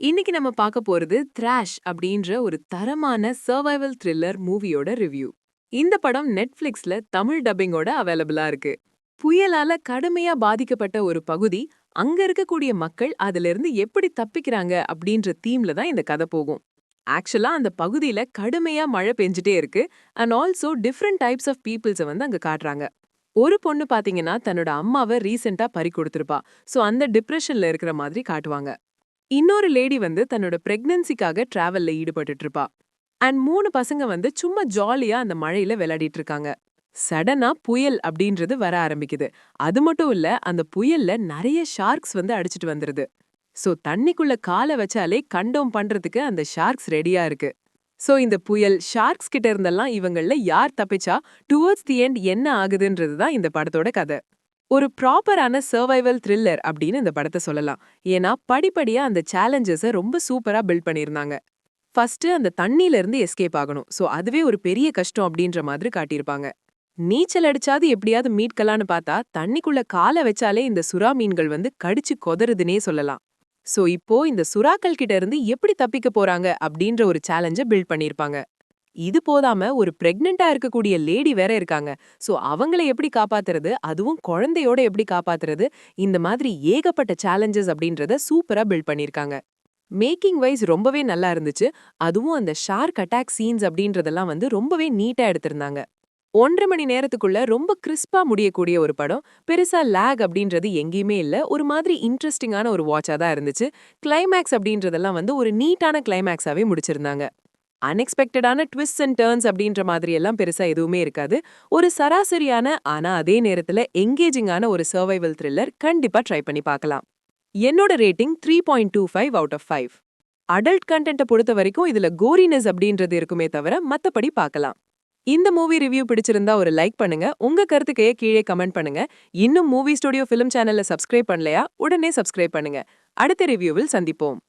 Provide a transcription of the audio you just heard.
இன்னைக்கு நம்ம பார்க்க போறது த்ராஷ் அப்படின்ற ஒரு தரமான சர்வைவல் த்ரில்லர் மூவியோட ரிவ்யூ. இந்த படம் நெட்ஃபிளிக்ஸ்ல தமிழ் டப்பிங்கோட அவைலபிளா இருக்கு. புயலால கடுமையா பாதிக்கப்பட்ட ஒரு பகுதி, அங்க இருக்கக்கூடிய மக்கள் அதிலிருந்து எப்படி தப்பிக்கிறாங்க அப்படின்ற தீம்ல தான் இந்த கதை போகும். ஆக்சுவலா அந்த பகுதியில கடுமையா மழை பெஞ்சிட்டே இருக்கு. And also different types of பீப்புள்ஸை வந்து அங்க காட்டுறாங்க. ஒரு பொண்ணு பாத்தீங்கன்னா தன்னோட அம்மாவை ரீசெண்டா பறி கொடுத்திருப்பா. சோ அந்த டிப்ரெஷன்ல இருக்கிற மாதிரி காட்டுவாங்க. இன்னொரு லேடி வந்து தன்னோட பிரெக்னன்சிக்காக டிராவல்ல ஈடுபட்டுட்டு இருப்பா. அண்ட் 3 பசங்க வந்து சும்மா ஜாலியா அந்த மழையில விளையாடிட்டு இருக்காங்க. சடனா புயல் அப்படின்றது வர ஆரம்பிக்குது. அது மட்டும் இல்ல, அந்த புயல்ல நிறைய ஷார்க்ஸ் வந்து அடிச்சிட்டு வந்துருது. சோ தண்ணிக்குள்ள காலை வச்சாலே கண்டோம் பண்றதுக்கு அந்த ஷார்க்ஸ் ரெடியா இருக்கு. சோ இந்த புயல் ஷார்க்ஸ் கிட்ட இருந்தெல்லாம் இவங்கள யார் தப்பிச்சா டுவர்ட்ஸ் தி எண்ட் என்ன ஆகுதுன்றது தான் இந்த படத்தோட கதை. ஒரு ப்ராப்பரான சர்வைவல் த்ரில்லர் அப்படின்னு இந்த படத்தை சொல்லலாம். ஏன்னா படிப்படியா அந்த சேலஞ்சஸை ரொம்ப சூப்பரா பில்ட் பண்ணியிருந்தாங்க. ஃபர்ஸ்ட் அந்த தண்ணியில இருந்து எஸ்கேப் ஆகணும். சோ அதுவே ஒரு பெரிய கஷ்டம் அப்படின்ற மாதிரி காட்டியிருப்பாங்க. நீச்சல் அடிச்சாது எப்படியாவது மீட்கலான்னு பார்த்தா தண்ணிக்குள்ள காலை வச்சாலே இந்த சுறா மீன்கள் வந்து கடிச்சு கொதறுதுன்னே சொல்லலாம். சோ இப்போ இந்த சுறாக்கள் கிட்ட இருந்து எப்படி தப்பிக்க போறாங்க அப்படின்ற ஒரு சேலஞ்ச பில்ட் பண்ணியிருப்பாங்க. இது போதாம ஒரு பிரெக்னென்ட்டா இருக்கக்கூடிய லேடி வேற இருக்காங்க. சோ அவங்கள எப்படி காப்பாத்துறது, அதுவும் குழந்தையோட எப்படி காப்பாத்துறது, இந்த மாதிரி ஏகப்பட்ட சேலஞ்சஸ் அப்படின்றத சூப்பரா பில்ட் பண்ணிருக்காங்க. மேக்கிங் வைஸ் ரொம்பவே நல்லா இருந்துச்சு. அதுவும் அந்த ஷார்க் அட்டாக் சீன்ஸ் அப்படின்றதெல்லாம் வந்து ரொம்பவே நீட்டா எடுத்திருந்தாங்க. 1.5 மணி நேரத்துக்குள்ள ரொம்ப கிறிஸ்பா முடியக்கூடிய ஒரு படம். பெருசா லேக் அப்படின்றது எங்கேயுமே இல்ல. ஒரு மாதிரி இன்ட்ரெஸ்டிங்கான ஒரு வாட்சா தான் இருந்துச்சு. கிளைமேக்ஸ் அப்படின்றதெல்லாம் வந்து ஒரு நீட்டான கிளைமேக்ஸாவே முடிச்சிருந்தாங்க. அன்எக்ஸ்பெக்டடான ட்விஸ்ட் அண்ட் டர்ன்ஸ் அப்படின்ற மாதிரி எல்லாம் பெருசா எதுவுமே இருக்காது. ஒரு சராசரியான ஆனா அதே நேரத்துல எங்கேஜிங்கான ஒரு சர்வைவல் த்ரில்லர் கண்டிப்பா ட்ரை பண்ணி பார்க்கலாம். என்னோட ரேட்டிங் 3.25 அவுட் ஆஃப் 5. அடல்ட் கண்டென்ட்டை பொறுத்த வரைக்கும் இதுல கோரினஸ் அப்படின்றது இருக்குமே தவிர மத்தபடி பார்க்கலாம். இந்த மூவி ரிவ்யூ பிடிச்சிருந்தா ஒரு லைக் பண்ணுங்க. உங்க கருத்துக்கையே கீழே கமெண்ட் பண்ணுங்க. இன்னும் மூவி ஸ்டுடியோ ஃபிலிம் சேனல்ல சப்ஸ்கிரைப் பண்ணலையா? உடனே சப்ஸ்கிரைப் பண்ணுங்க. அடுத்த ரிவ்யூவில் சந்திப்போம்.